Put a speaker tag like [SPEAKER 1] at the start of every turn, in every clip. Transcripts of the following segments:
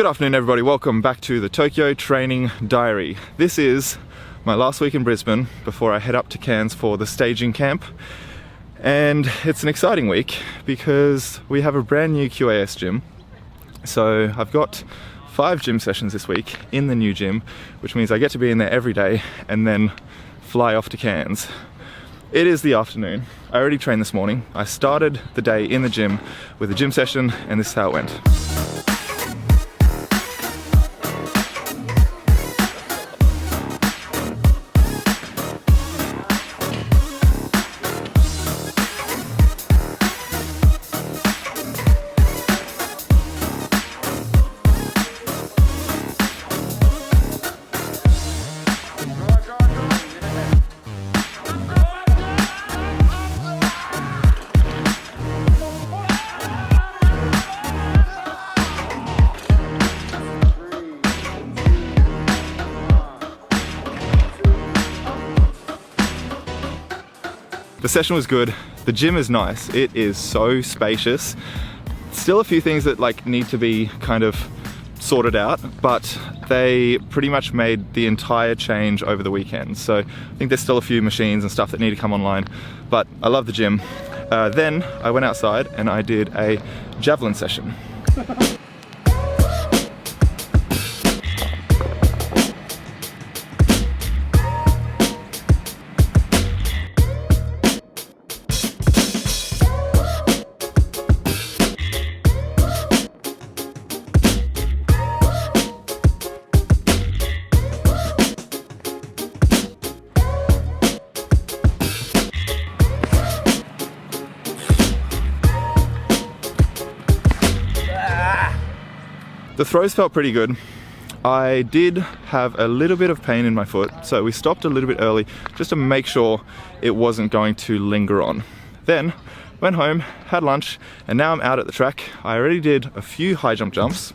[SPEAKER 1] Good afternoon everybody, welcome back to the Tokyo Training Diary. This is my last week in Brisbane before I head up to Cairns for the staging camp. And it's an exciting week because we have a brand new QAS gym. So I've got 5 gym sessions this week in the new gym, which means I get to be in there every day and then fly off to Cairns. It is the afternoon. I already trained this morning. I started the day in the gym with a gym session and this is how it went. The session was good. The gym is nice. It is so spacious. Still a few things that need to be kind of sorted out, but they pretty much made the entire change over the weekend. So I think there's still a few machines and stuff that need to come online, but I love the gym. Then I went outside and I did a javelin session. The throws felt pretty good. I did have a little bit of pain in my foot, so we stopped a little bit early just to make sure it wasn't going to linger on. Then went home, had lunch, and now I'm out at the track. I already did a few high jump jumps.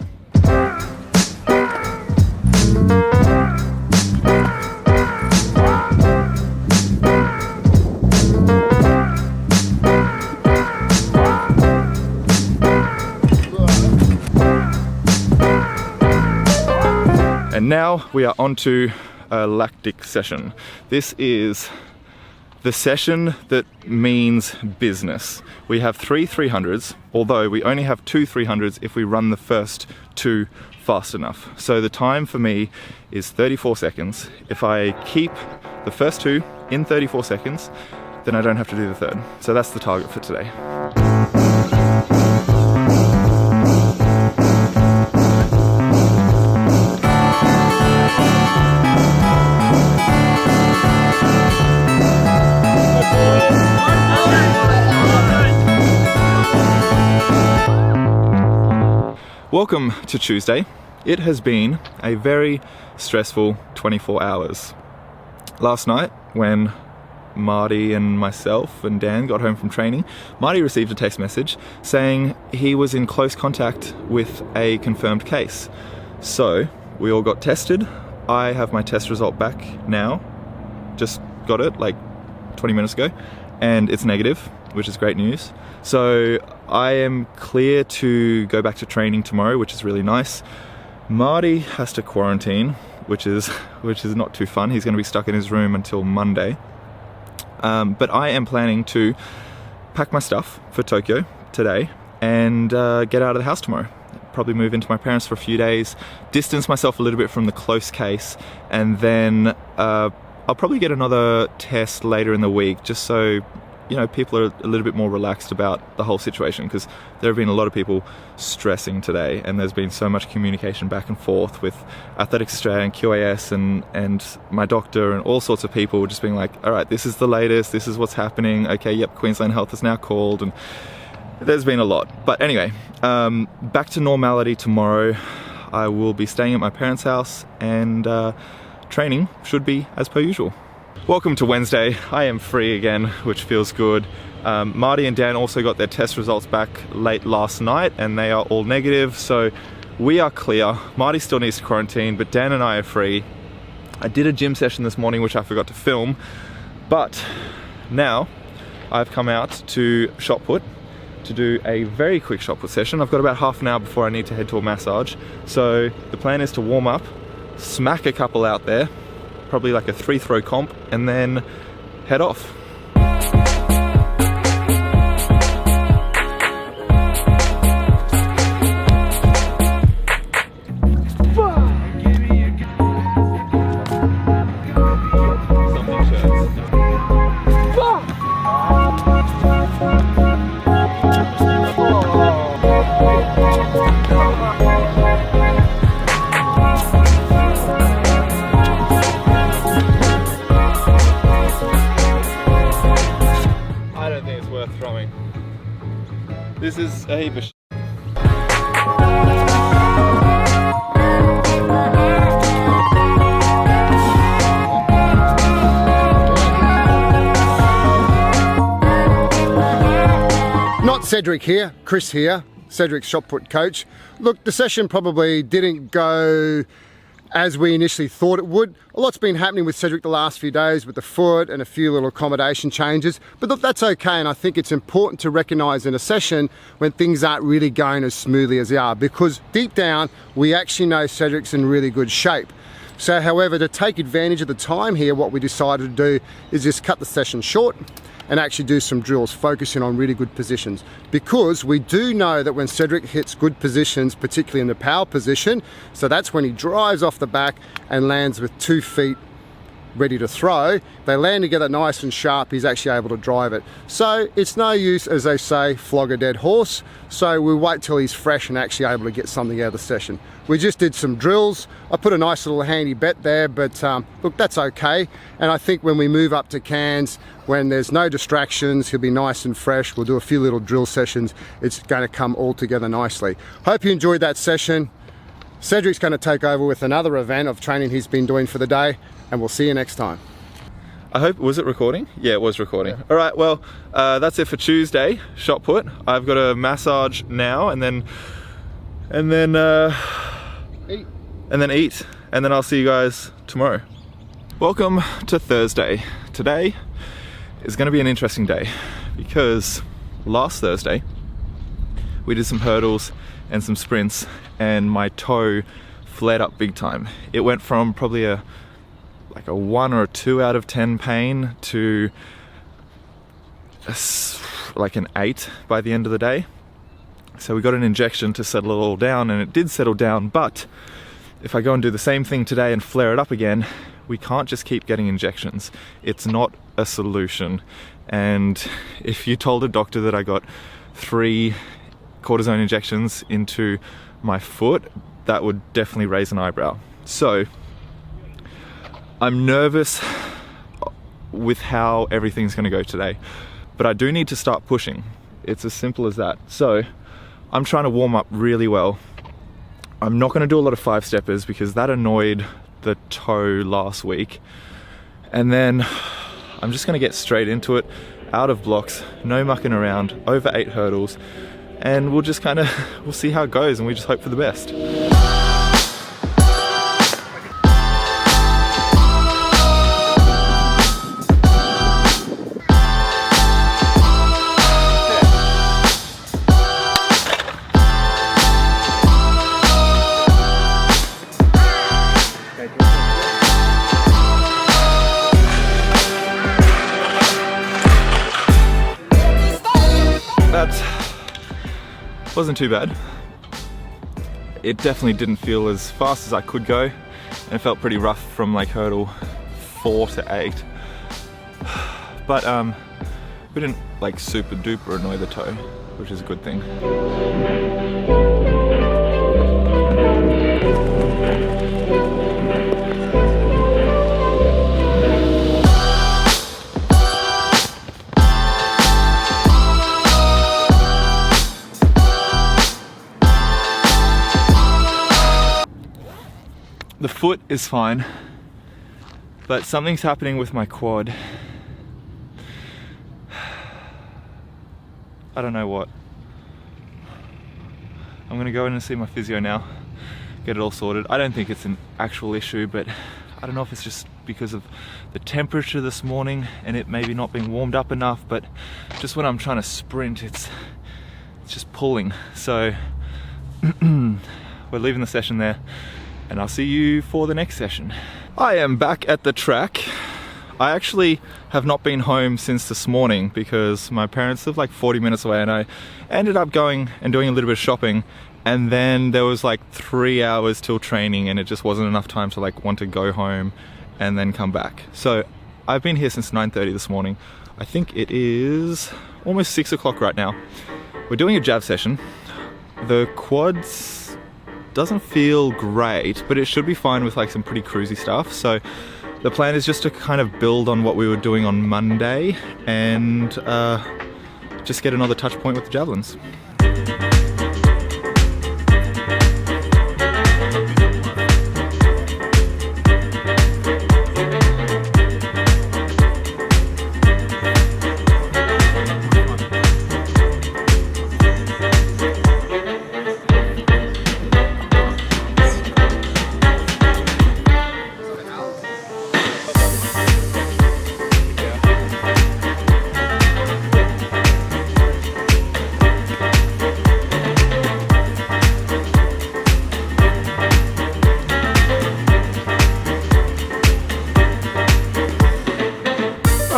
[SPEAKER 1] And now we are onto a lactic session. This is the session that means business. We have 3 300s, although we only have 2 300s if we run the first 2 fast enough. So the time for me is 34 seconds. If I keep the first 2 in 34 seconds, then I don't have to do the third. So that's the target for today. Welcome to Tuesday. It has been a very stressful 24 hours. Last night, when Marty and myself and Dan got home from training, Marty received a text message saying he was in close contact with a confirmed case. So we all got tested. I have my test result back now. Just got it 20 minutes ago, and it's negative, which is great news. So I am clear to go back to training tomorrow, which is really nice. Marty has to quarantine, which is not too fun. He's going to be stuck in his room until Monday. But I am planning to pack my stuff for Tokyo today and get out of the house tomorrow. Probably move into my parents for a few days, distance myself a little bit from the close case, and then I'll probably get another test later in the week, just so people are a little bit more relaxed about the whole situation, because there have been a lot of people stressing today, and there's been so much communication back and forth with Athletics Australia and QAS and my doctor and all sorts of people just being like, all right, this is the latest, this is what's happening, okay, yep, Queensland Health is now called, and there's been a lot. But anyway, back to normality tomorrow. I will be staying at my parents' house, and training should be as per usual. Welcome to Wednesday. I am free again, which feels good. Marty and Dan also got their test results back late last night and they are all negative, so we are clear. Marty still needs to quarantine, but Dan and I are free. I did a gym session this morning which I forgot to film, but now I've come out to shot put to do a very quick shot put session. I've got about half an hour before I need to head to a massage. So the plan is to warm up, smack a couple out there, probably like a 3-throw comp, and then head off. Throwing. This is a heap of
[SPEAKER 2] Not Cedric here, Chris here, Cedric's shot put coach. Look, the session probably didn't go as we initially thought it would. A lot's been happening with Cedric the last few days with the foot and a few little accommodation changes, but look, that's okay, and I think it's important to recognise in a session when things aren't really going as smoothly as they are, because deep down we actually know Cedric's in really good shape. So however, to take advantage of the time here, what we decided to do is just cut the session short and actually do some drills focusing on really good positions, because we do know that when Cedric hits good positions, particularly in the power position, so that's when he drives off the back and lands with 2 feet ready to throw. They land together nice and sharp, he's actually able to drive it. So it's no use, as they say, flog a dead horse. So we'll wait till he's fresh and actually able to get something out of the session. We just did some drills. I put a nice little handy bet there, but look, that's okay. And I think when we move up to Cairns, when there's no distractions, he'll be nice and fresh. We'll do a few little drill sessions. It's going to come all together nicely. Hope you enjoyed that session. Cedric's going to take over with another event of training he's been doing for the day, and we'll see you next time.
[SPEAKER 1] I hope, was it recording? Yeah, it was recording. Yeah. All right, well, that's it for Tuesday, shot put. I've got a massage now, and then eat. And then I'll see you guys tomorrow. Welcome to Thursday. Today is going to be an interesting day, because last Thursday we did some hurdles and some sprints, and my toe flared up big time. It went from probably like a 1 or a 2 out of 10 pain to like an 8 by the end of the day. So we got an injection to settle it all down, and it did settle down, but if I go and do the same thing today and flare it up again, we can't just keep getting injections. It's not a solution. And if you told a doctor that I got 3 cortisone injections into my foot, that would definitely raise an eyebrow. So I'm nervous with how everything's going to go today, but I do need to start pushing. It's as simple as that. So I'm trying to warm up really well. I'm not going to do a lot of 5-steppers because that annoyed the toe last week. And then I'm just going to get straight into it, out of blocks, no mucking around, over 8 hurdles, and we'll just we'll see how it goes, and we just hope for the best. Wasn't too bad. It definitely didn't feel as fast as I could go, and it felt pretty rough from like hurdle 4 to 8. But we didn't like super duper annoy the toe, which is a good thing. The foot is fine, but something's happening with my quad. I don't know what. I'm gonna go in and see my physio now, get it all sorted. I don't think it's an actual issue, but I don't know if it's just because of the temperature this morning and it maybe not being warmed up enough, but just when I'm trying to sprint, it's it's just pulling. So we're leaving the session there, and I'll see you for the next session. I am back at the track. I actually have not been home since this morning because my parents live like 40 minutes away, and I ended up going and doing a little bit of shopping, and then there was like 3 hours till training, and it just wasn't enough time to like want to go home and then come back. So I've been here since 9:30 this morning. I think it is almost 6 o'clock right now. We're doing a jab session. The quads doesn't feel great, but it should be fine with like some pretty cruisy stuff. So the plan is just to kind of build on what we were doing on Monday and just get another touch point with the javelins.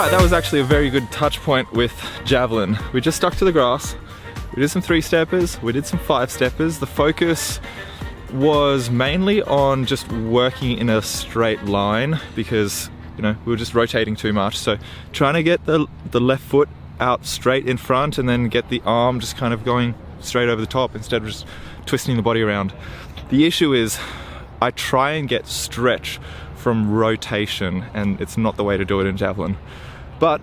[SPEAKER 1] That was actually a very good touch point with javelin. We just stuck to the grass. We did some 3-steppers, we did some 5-steppers. The focus was mainly on just working in a straight line because, you know, we were just rotating too much. So trying to get the left foot out straight in front and then get the arm just kind of going straight over the top instead of just twisting the body around. The issue is I try and get stretch from rotation, and it's not the way to do it in javelin. But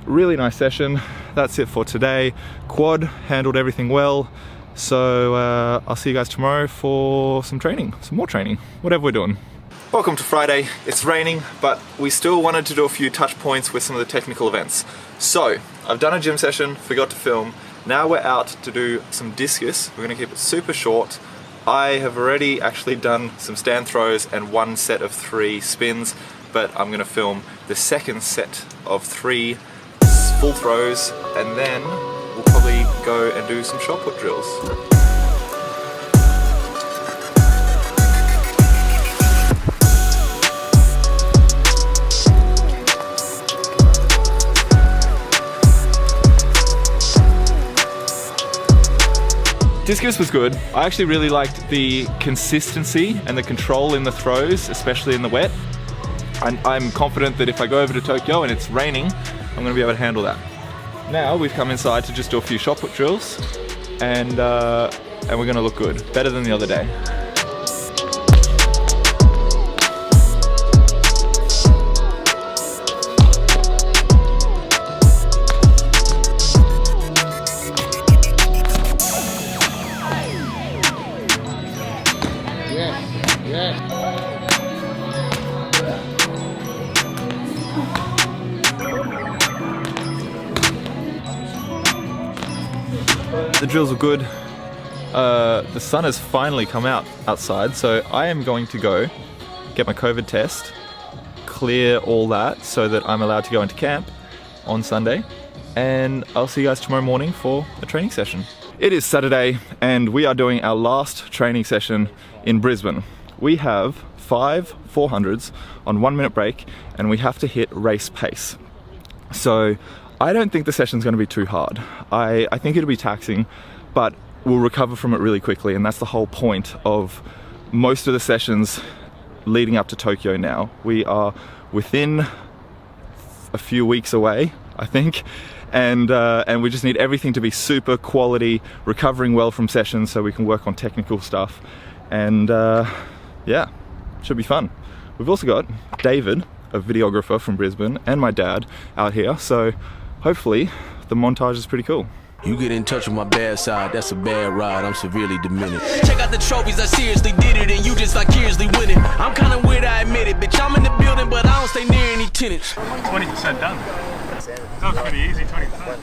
[SPEAKER 1] really nice session. That's it for today. Quad handled everything well. So I'll see you guys tomorrow for some training, some more training, whatever we're doing. Welcome to Friday. It's raining, but we still wanted to do a few touch points with some of the technical events. So I've done a gym session, forgot to film. Now we're out to do some discus. We're gonna keep it super short. I have already actually done some stand throws and 1 set of 3 spins, but I'm gonna film the second set of 3 full throws, and then we'll probably go and do some shot put drills. Discus was good. I actually really liked the consistency and the control in the throws, especially in the wet. I'm confident that if I go over to Tokyo and it's raining, I'm going to be able to handle that. Now we've come inside to just do a few shot put drills, and we're going to look good, better than the other day. The drills are good. The sun has finally come out outside, so I am going to go get my COVID test, clear all that so that I'm allowed to go into camp on Sunday, and I'll see you guys tomorrow morning for a training session. It is Saturday and we are doing our last training session in Brisbane. We have 5 400s on 1 minute break, and we have to hit race pace. So I don't think the session's going to be too hard. I think it'll be taxing, but we'll recover from it really quickly, and that's the whole point of most of the sessions leading up to Tokyo now. We are within a few weeks away, I think, and we just need everything to be super quality, recovering well from sessions so we can work on technical stuff, and yeah, should be fun. We've also got David, a videographer from Brisbane, and my dad out here, so hopefully the montage is pretty cool.
[SPEAKER 3] You get in touch with my bad side, that's a bad ride, I'm severely diminished. Check out the trophies, I seriously did it, and you just vicariously winning. I'm kinda weird, I admit it, bitch, I'm in the building, but I don't stay near any tenants.
[SPEAKER 4] 20% done. That was pretty easy, 20%.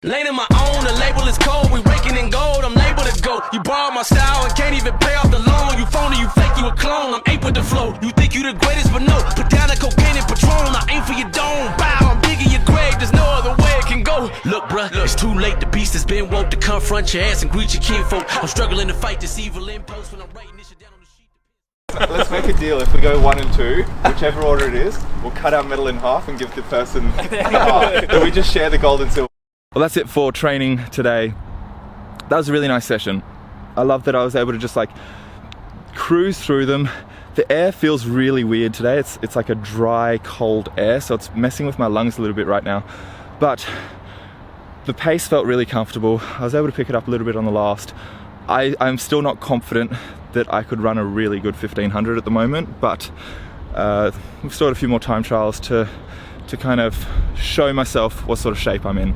[SPEAKER 3] Lane in my own, the label is cold, we raking in gold, I'm labeled to go. You borrowed my style and can't even pay off the loan. You phony, you fake, you a clone, I'm ape with the flow. You think you the greatest, but no, put down the cocaine and Patron, I aim for your dome. Bow, I'm digging your grave, there's no other way it can go. Look bruh, it's too late to be that's been woke to confront your ass and greet your kinfolk. I'm struggling to fight this evil impulse when I'm writing this shit down on the sheet.
[SPEAKER 1] Let's make a deal. If we go 1 and 2, whichever order it is, we'll cut our medal in half and give the person half. And we just share the gold and silver. Well, that's it for training today. That was a really nice session. I love that I was able to just like cruise through them. The air feels really weird today. It's like a dry, cold air, so it's messing with my lungs a little bit right now. But the pace felt really comfortable. I was able to pick it up a little bit on the last. I'm still not confident that I could run a really good 1500 at the moment, but we've still got a few more time trials to kind of show myself what sort of shape I'm in.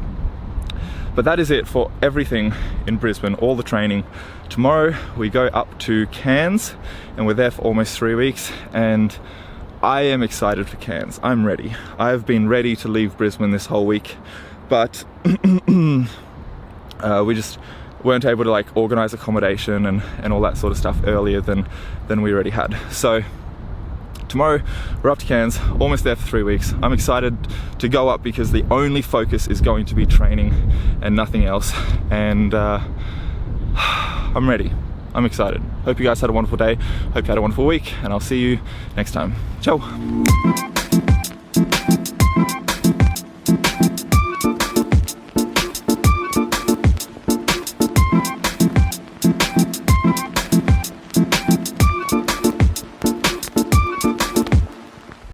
[SPEAKER 1] But that is it for everything in Brisbane, all the training. Tomorrow we go up to Cairns and we're there for almost 3 weeks, and I am excited for Cairns. I'm ready. I've been ready to leave Brisbane this whole week, but we just weren't able to like organize accommodation and all that sort of stuff earlier than we already had. So tomorrow we're up to Cairns, almost there for 3 weeks. I'm excited to go up because the only focus is going to be training and nothing else, and I'm ready. I'm excited. Hope you guys had a wonderful day. Hope you had a wonderful week, and I'll see you next time. Ciao.